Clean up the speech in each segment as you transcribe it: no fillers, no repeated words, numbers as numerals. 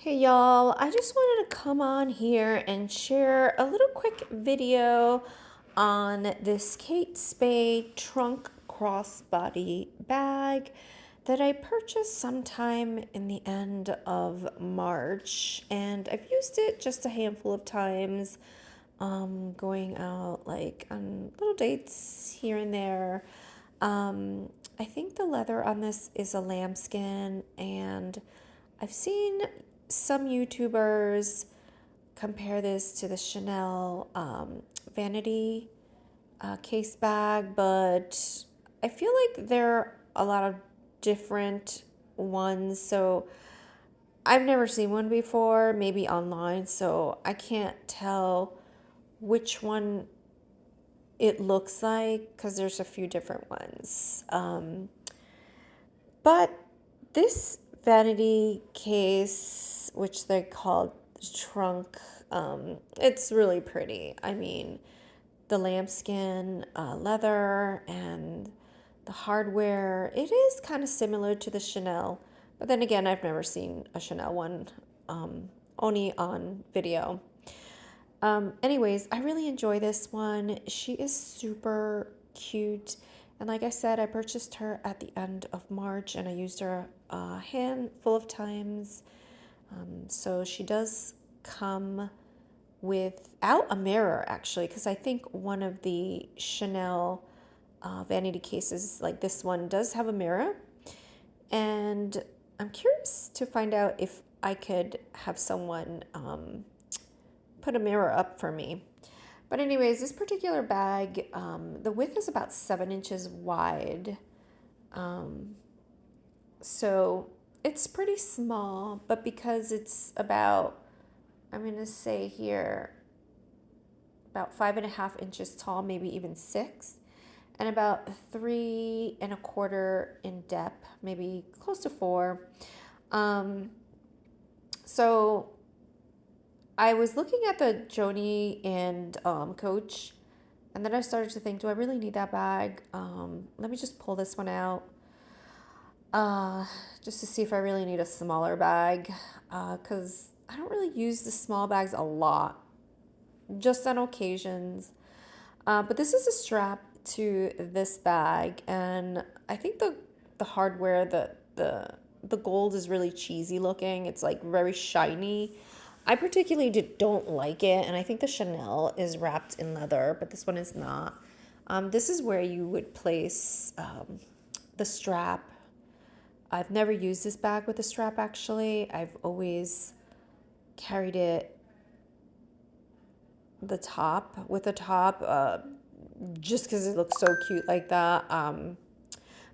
Hey y'all, I just wanted to come on here and share a little quick video on this Kate Spade trunk crossbody bag that I purchased sometime in the end of March, and I've used it just a handful of times, going out like on little dates here and there. I think the leather on this is a lambskin, and I've seen some YouTubers compare this to the Chanel Vanity case bag, but I feel like there are a lot of different ones. So I've never seen one before, maybe online, so I can't tell which one it looks like because there's a few different ones. But this vanity case, which they call trunk, it's really pretty. I mean, the lambskin leather and the hardware, it is kind of similar to the Chanel. But then again, I've never seen a Chanel one, only on video. Anyways, I really enjoy this one. She is super cute. And like I said, I purchased her at the end of March and I used her a handful of times. So she does come without a mirror, actually, because I think one of the Chanel vanity cases, like this one, does have a mirror. And I'm curious to find out if I could have someone put a mirror up for me. But anyways, this particular bag, the width is about 7 inches wide. So it's pretty small, but because it's about, I'm going to say here, about 5.5 inches tall, maybe even 6, and about 3.25 in depth, maybe close to 4. So I was looking at the Joni and Coach, and then I started to think, do I really need that bag? Let me just pull this one out, just to see if I really need a smaller bag, because I don't really use the small bags a lot, just on occasions. But this is a strap to this bag, and I think the hardware, the gold is really cheesy looking. It's like very shiny. I particularly don't like it, and I think the Chanel is wrapped in leather, but this one is not. This is where you would place the strap. I've never used this bag with a strap, actually. I've always carried it with the top, just because it looks so cute like that.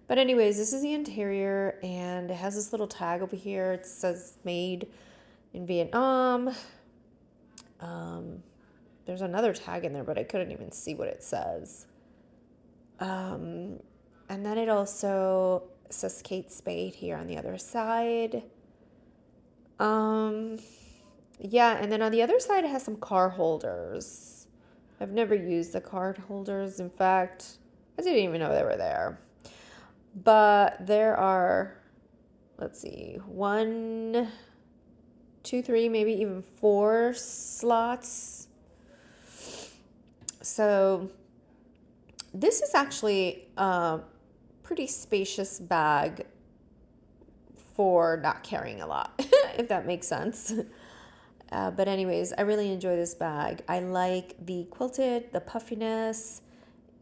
But anyways, this is the interior, and it has this little tag over here. It says made in Vietnam. There's another tag in there, but I couldn't even see what it says. And then it also says Kate Spade here on the other side. Yeah, and then on the other side it has some card holders. I've never used the card holders. In fact, I didn't even know they were there. But there are, let's see, 1, 2, 3, maybe even 4 slots. So this is actually a pretty spacious bag for not carrying a lot, if that makes sense. But anyways, I really enjoy this bag. I like the quilted, the puffiness.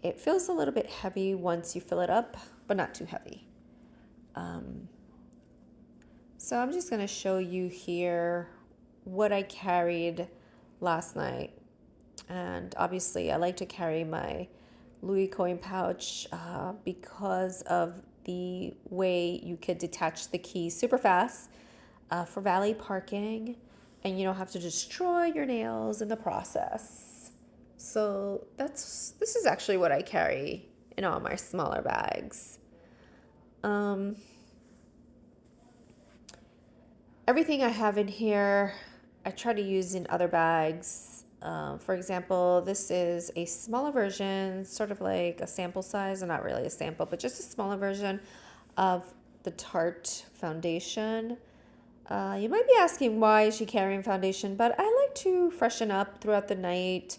It feels a little bit heavy once you fill it up, but not too heavy. So I'm just going to show you here what I carried last night. And obviously I like to carry my Louis coin pouch because of the way you could detach the key super fast for valet parking, and you don't have to destroy your nails in the process. So this is actually what I carry in all my smaller bags. Everything I have in here, I try to use in other bags. For example, this is a smaller version, sort of like a sample size, or not really a sample, but just a smaller version of the Tarte foundation. You might be asking why is she carrying foundation, but I like to freshen up throughout the night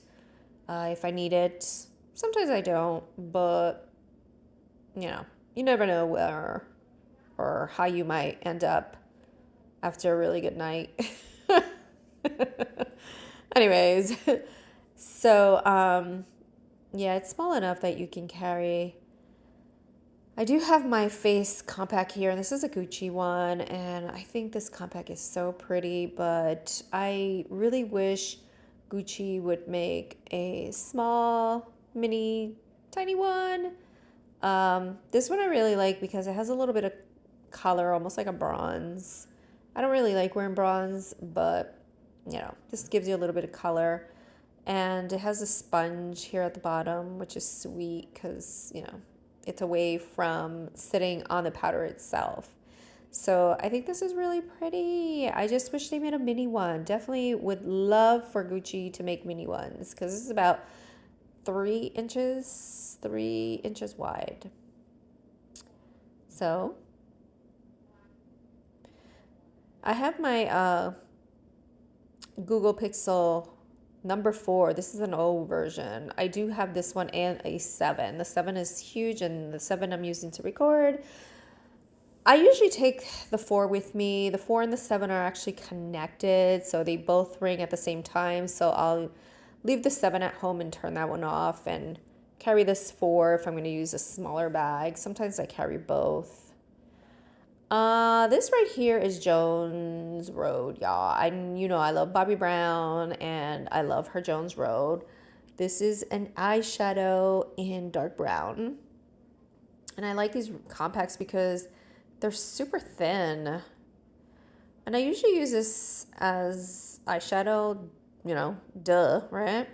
if I need it. Sometimes I don't, but you know, you never know where or how you might end up after a really good night. Anyways, so yeah, it's small enough that you can carry. I do have my face compact here, and this is a Gucci one, and I think this compact is so pretty, but I really wish Gucci would make a small, mini, tiny one. This one I really like because it has a little bit of color, almost like a bronze. I don't really like wearing bronze, but you know, this gives you a little bit of color. And it has a sponge here at the bottom, which is sweet because, you know, it's away from sitting on the powder itself. So I think this is really pretty. I just wish they made a mini one. Definitely would love for Gucci to make mini ones because this is about 3 inches wide. So I have my Google Pixel number 4. This is an old version. I do have this one and a 7. The 7 is huge, and the 7 I'm using to record. I usually take the 4 with me. The 4 and the 7 are actually connected, so they both ring at the same time. So I'll leave the 7 at home and turn that one off and carry this 4 if I'm going to use a smaller bag. Sometimes I carry both. This right here is Jones Road, y'all. I love Bobbi Brown and I love her Jones Road. This is an eyeshadow in dark brown. And I like these compacts because they're super thin. And I usually use this as eyeshadow, duh, right?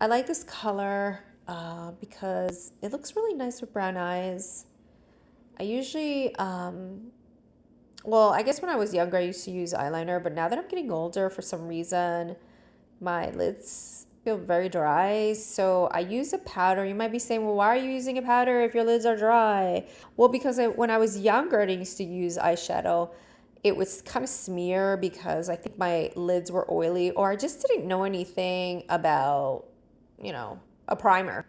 I like this color because it looks really nice with brown eyes. I usually, I guess when I was younger, I used to use eyeliner, but now that I'm getting older, for some reason, my lids feel very dry. So I use a powder. You might be saying, well, why are you using a powder if your lids are dry? Well, because when I was younger and I used to use eyeshadow, it was kind of smear because I think my lids were oily, or I just didn't know anything about, a primer.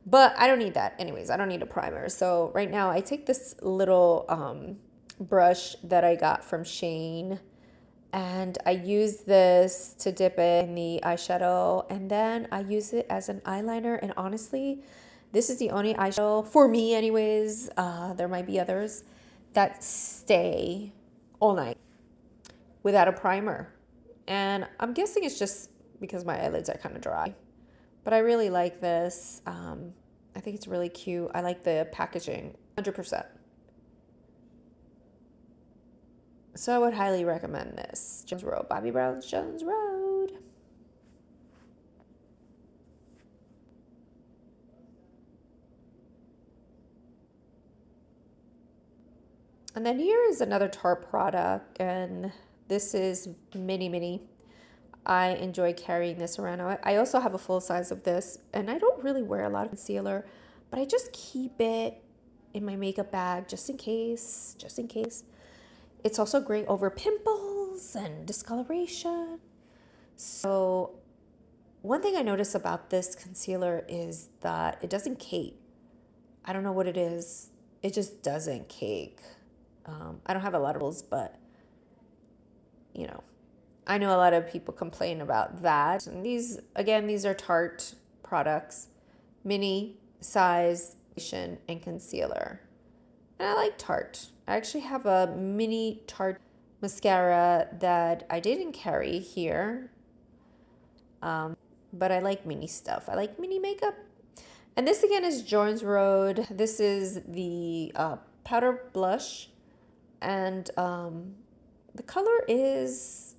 But I don't need that. Anyways, I don't need a primer. So right now I take this little brush that I got from Shane, and I use this to dip it in the eyeshadow, and then I use it as an eyeliner. And honestly, this is the only eyeshadow, for me anyways, there might be others, that stay all night without a primer. And I'm guessing it's just because my eyelids are kind of dry. But I really like this. I think it's really cute. I like the packaging, 100%. So I would highly recommend this. Jones Road, Bobbi Brown's Jones Road. And then here is another Tarte product, and this is Mini Mini. I enjoy carrying this around. I also have a full size of this, and I don't really wear a lot of concealer, but I just keep it in my makeup bag just in case. It's also great over pimples and discoloration. So one thing I notice about this concealer is that it doesn't cake. I don't know what it is. It just doesn't cake. I don't have a lot of those, but I know a lot of people complain about that. And these are Tarte products, mini size and concealer. And I like Tarte. I actually have a mini Tarte mascara that I didn't carry here. But I like mini stuff. I like mini makeup. And this again is Jones Road. This is the powder blush. And the color is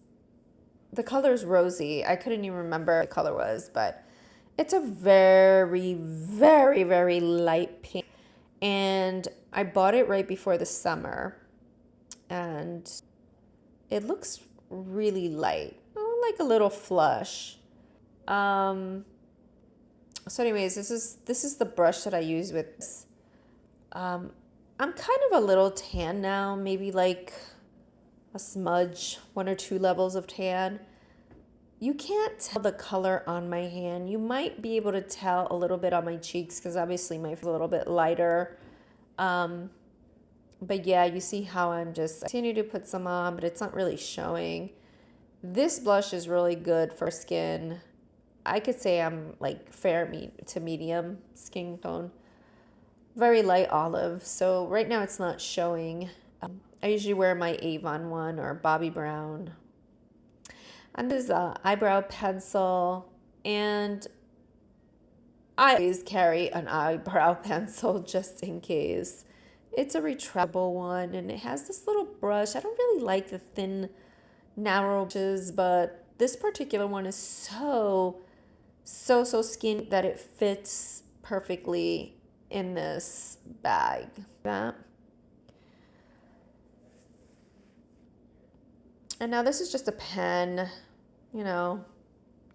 rosy. I couldn't even remember what the color was, but it's a very, very, very light pink. And I bought it right before the summer. And it looks really light, like a little flush. So anyways, this is the brush that I use with this. I'm kind of a little tan now, maybe like a smudge, 1 or 2 levels of tan. You can't tell the color on my hand. You might be able to tell a little bit on my cheeks because obviously my face is a little bit lighter. But yeah, you see how I'm just continue to put some on, but it's not really showing. This blush is really good for skin. I could say I'm like fair to medium skin tone. Very light olive. So right now it's not showing. I usually wear my Avon one or Bobbi Brown. And this is an eyebrow pencil. And I always carry an eyebrow pencil just in case. It's a retractable one and it has this little brush. I don't really like the thin, narrow brushes, but this particular one is so skinny that it fits perfectly in this bag. That. And now this is just a pen, you know,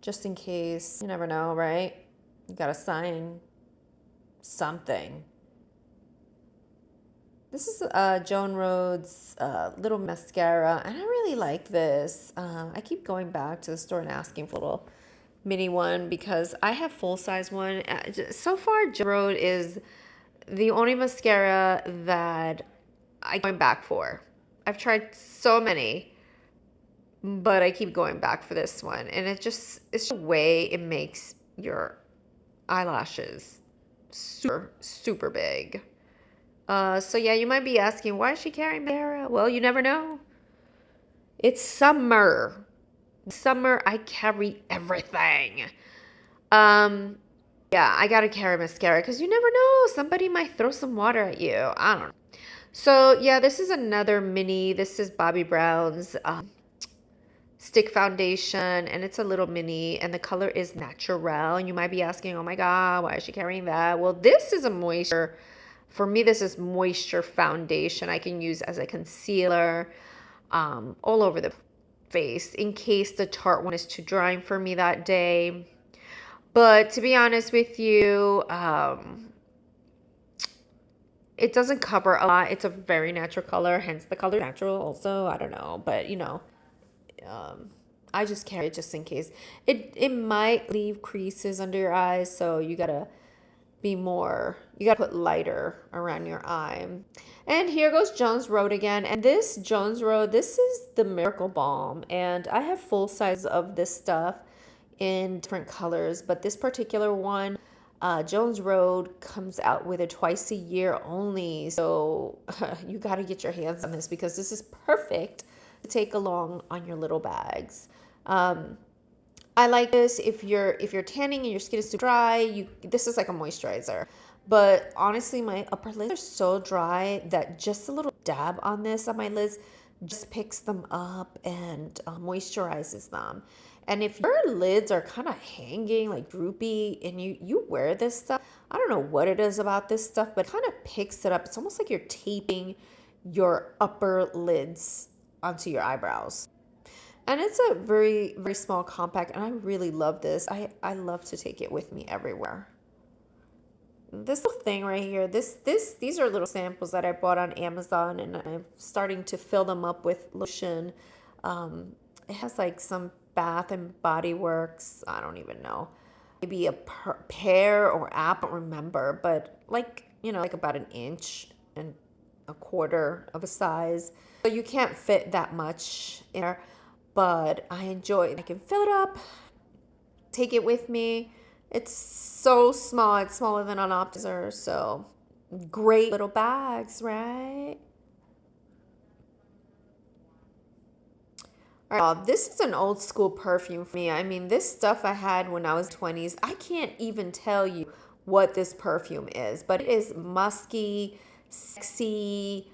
just in case. You never know, right? You gotta sign something. This is Joan Rhodes little mascara, and I really like this. I keep going back to the store and asking for a little mini one because I have full-size one. So far, Joan Rhodes is the only mascara that I'm going back for. I've tried so many, but I keep going back for this one. And it's just a way it makes your eyelashes super big. So yeah, you might be asking, why is she carrying mascara? Well, you never know. It's summer. Summer, I carry everything. Yeah, I gotta carry mascara because you never know. Somebody might throw some water at you. I don't know. So yeah, this is another mini. This is Bobbi Brown's stick foundation, and it's a little mini, and the color is natural. And you might be asking, oh my God, why is she carrying that? Well, this is a moisture. For me, this is moisture foundation. I can use as a concealer all over the face in case the Tarte one is too drying for me that day. But to be honest with you, it doesn't cover a lot. It's a very natural color, hence the color natural also. I don't know, but you know, I just carry it just in case. It might leave creases under your eyes, so you gotta put lighter around your eye. And here goes Jones Road again. And this Jones Road, this is the Miracle Balm. And I have full size of this stuff in different colors, but this particular one, Jones Road comes out with it twice a year only. So you got to get your hands on this because this is perfect to take along on your little bags. I like this if you're tanning and your skin is too dry. This is like a moisturizer. But honestly, my upper lids are so dry that just a little dab on this on my lids just picks them up and moisturizes them. And if your lids are kind of hanging, like droopy, and you wear this stuff, I don't know what it is about this stuff, but it kind of picks it up. It's almost like you're taping your upper lids onto your eyebrows. And it's a very, very small compact, and I really love this. I love to take it with me everywhere. This little thing right here, these are little samples that I bought on Amazon, and I'm starting to fill them up with lotion. It has like some Bath and Body Works, I don't even know, maybe a pear or apple, I don't remember, but like, you know, like about 1 inch and 1/4 of a size. So you can't fit that much in there. But I enjoy it. I can fill it up, take it with me. It's so small. It's smaller than an optizer. So great little bags, right? All right, this is an old school perfume for me. I mean, this stuff I had when I was 20s. I can't even tell you what this perfume is, but it is musky, sexy.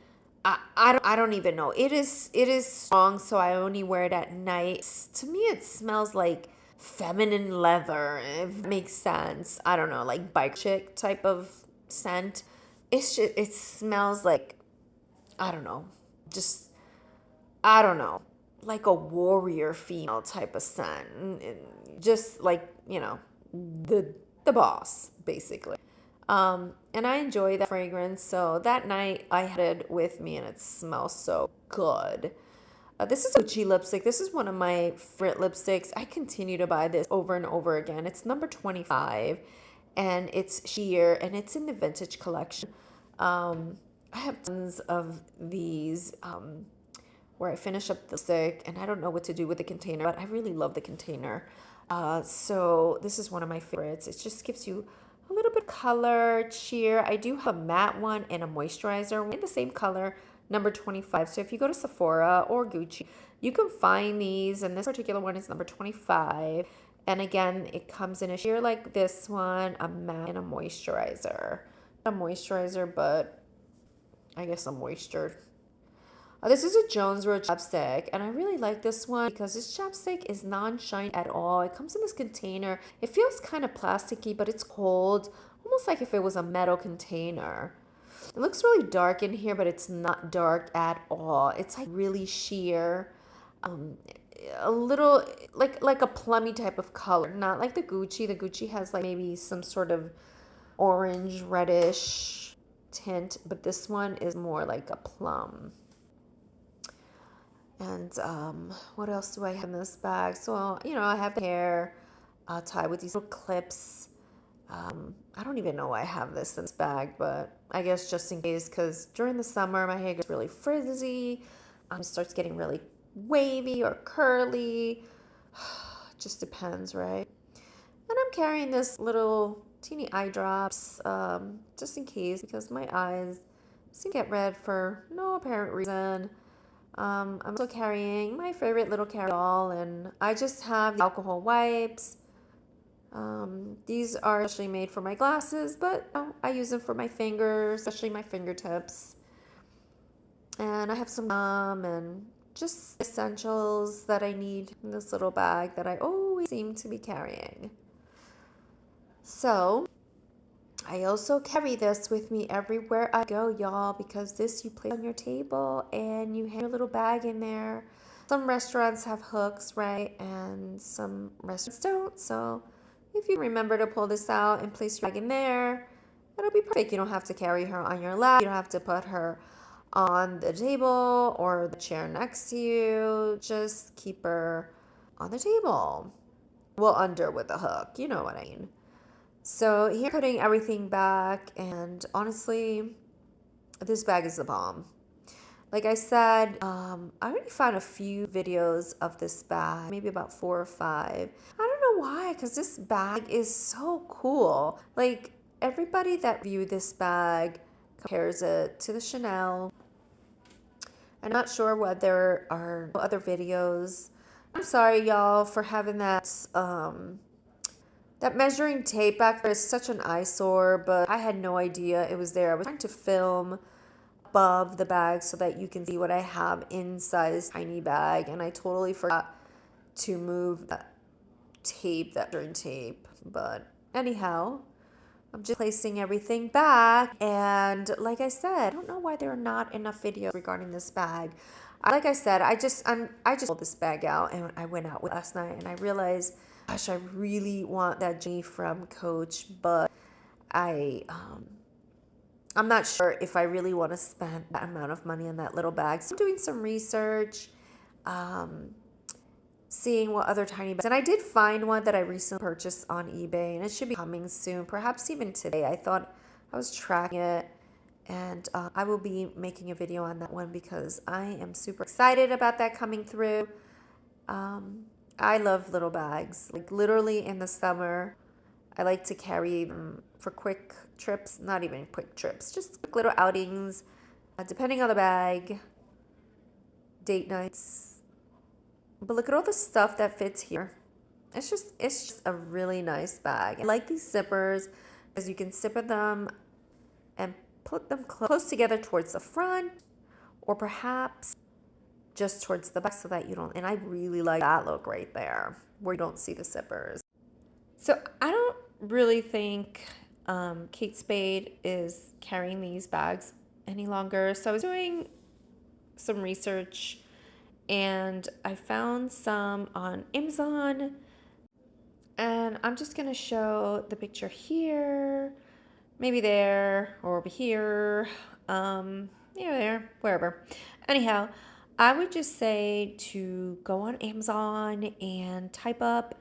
I don't even know. It is strong, so I only wear it at night. To me, it smells like feminine leather, if it makes sense. I don't know, like bike chick type of scent. It smells like, I don't know, just, I don't know, like a warrior female type of scent. Just like, you know, the boss, basically. And I enjoy that fragrance. So that night I had it with me and it smells so good. This is a Gucci lipstick. This is one of my favorite lipsticks. I continue to buy this over and over again. It's number 25 and it's sheer and it's in the vintage collection. I have tons of these where I finish up the stick and I don't know what to do with the container, but I really love the container. So this is one of my favorites. It just gives you a little bit of color, cheer. I do have a matte one and a moisturizer in the same color, number 25. So if you go to Sephora or Gucci, you can find these, and this particular one is number 25. And again, it comes in a sheer like this one, a matte and a moisturizer. A moisturizer, but I guess a moisture. This is a Jones Road chapstick, and I really like this one because this chapstick is non-shiny at all. It comes in this container. It feels kind of plasticky, but it's cold, almost like if it was a metal container. It looks really dark in here, but it's not dark at all. It's like really sheer, a little like a plummy type of color, not like the Gucci. The Gucci has like maybe some sort of orange reddish tint, but this one is more like a plum. And what else do I have in this bag? So, you know, I have the hair tied with these little clips. I don't even know why I have this in this bag, but I guess just in case, because during the summer, my hair gets really frizzy. It starts getting really wavy or curly. Just depends, right? And I'm carrying this little teeny eye drops just in case, because my eyes seem to get red for no apparent reason. I'm also carrying my favorite little carry-all, and I just have the alcohol wipes. These are actually made for my glasses, but I use them for my fingers, especially my fingertips. And I have some gum and just essentials that I need in this little bag that I always seem to be carrying. So I also carry this with me everywhere I go, y'all, because this you place on your table and you hang your little bag in there. Some restaurants have hooks, right? And some restaurants don't. So if you remember to pull this out and place your bag in there, it'll be perfect. You don't have to carry her on your lap. You don't have to put her on the table or the chair next to you. Just keep her on the table. Well, under with a hook. You know what I mean. So here, putting everything back, and honestly, this bag is the bomb. Like I said, I already found a few videos of this bag, maybe about 4 or 5. I don't know why, because this bag is so cool. Like, everybody that viewed this bag compares it to the Chanel. I'm not sure whether there are other videos. I'm sorry, y'all, for having that that measuring tape back there is such an eyesore, but I had no idea it was there. I was trying to film above the bag so that you can see what I have inside this tiny bag, and I totally forgot to move that tape, that measuring tape. But anyhow, I'm just placing everything back, and like I said, I don't know why there are not enough videos regarding this bag. Like I said, I just pulled this bag out, and I went out with it last night, and I realized, gosh, I really want that Jenny from Coach, but I'm not sure if I really want to spend that amount of money on that little bag. So I'm doing some research, seeing what other tiny bags. And I did find one that I recently purchased on eBay, and it should be coming soon, perhaps even today. I thought I was tracking it, and I will be making a video on that one because I am super excited about that coming through. I love little bags. Like literally in the summer, I like to carry them for quick trips, not even quick trips, just quick little outings, depending on the bag, date nights. But look at all the stuff that fits here. It's just a really nice bag. I like these zippers because you can zipper them and put them close together towards the front, or perhaps just towards the back so that you don't, and I really like that look right there where you don't see the zippers. So I don't really think Kate Spade is carrying these bags any longer. So I was doing some research and I found some on Amazon, and I'm just going to show the picture here, maybe there or over here, there, wherever. Anyhow, I would just say to go on Amazon and type up,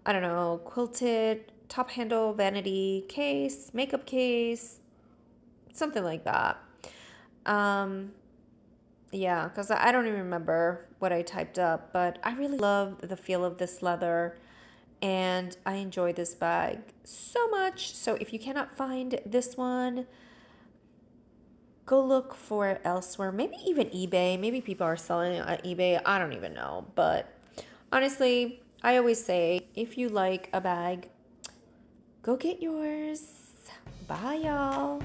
I don't know, quilted top handle vanity case, makeup case, something like that. Um, yeah, because I don't even remember what I typed up, but I really love the feel of this leather and I enjoy this bag so much. So if you cannot find this one, go look for it elsewhere. Maybe even eBay. Maybe people are selling it on eBay. I don't even know. But honestly, I always say if you like a bag, go get yours. Bye, y'all.